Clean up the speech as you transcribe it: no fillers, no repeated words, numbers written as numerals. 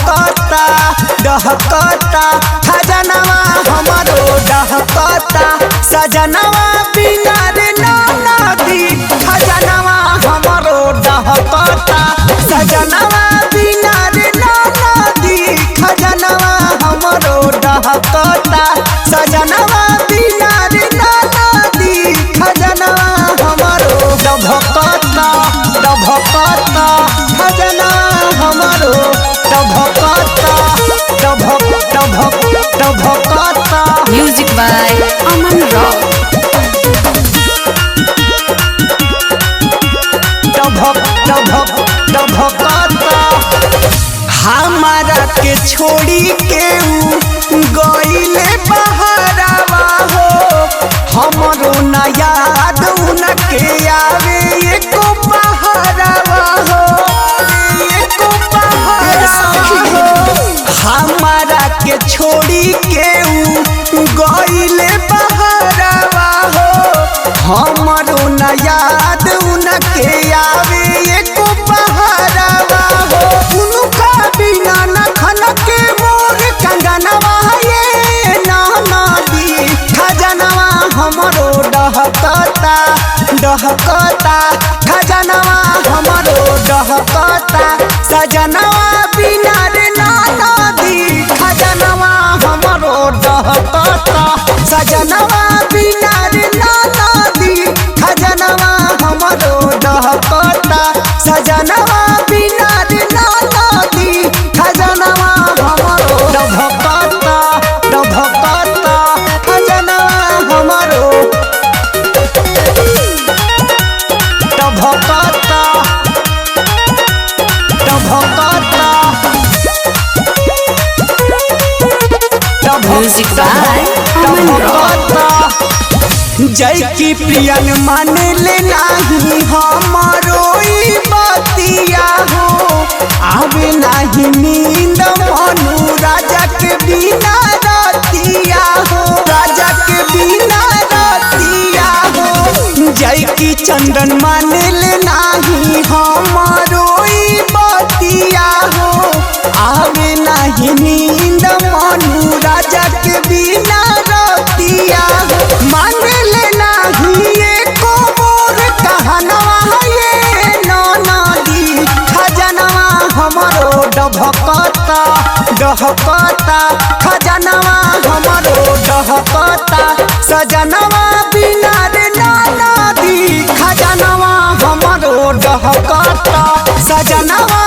डहकता डहकता खजनवा हमरो डहकता सजनवा बिना रे नदी खजनवा हमरो डहकता सजनवा बिना रे नदी खजनवा हमरो डहकता सजनवा बिना रे नदी खजनवा हमरो डहकता डहकता खजनवा हमरो डहकता डहकता। Music by Aman Rao. हमारा के छोड़ी के गईले बहरावा हो हमरो न याद उनके आवे एको बहरावा हो एको बहरावा हो हमारा के छोड़ी के गईले बहरावा हो हमरो न याद उनके आवे एको बहरावा हो उनका बिना न खन के मोर कंगनवा ये नदी खजनवा हमरो डहकता डहकता खजनवा हमरो डहकता सजनवा बिना रे नदी खजनवा हमरो डहकता सजनवा बिना रे नदी खजनवा हमरो डहकता सजनवा बिना रे नदी खजनवा हमरो डहकता डहकता खजनवा हमरो डहकता Music by Aman Rao. जय की प्रियन मान ले नाही हमारो ई बतिया हो आवे नाही नींद मनु राजा के बिना रतिया हो राजा के बिना रतिया हो जय की चंदन मान ले नाही हमारो ई बतिया हो आवे नाही नींद मनु राजा के बिना रतिया हो मान ले नाही एको मोर कहनवा ये नदी खजनवा हमरो डहकता डहकता खजनवा हमरो डहकता सजनवा बिना रे नदी खजनवा हमरो डहकता सजनवा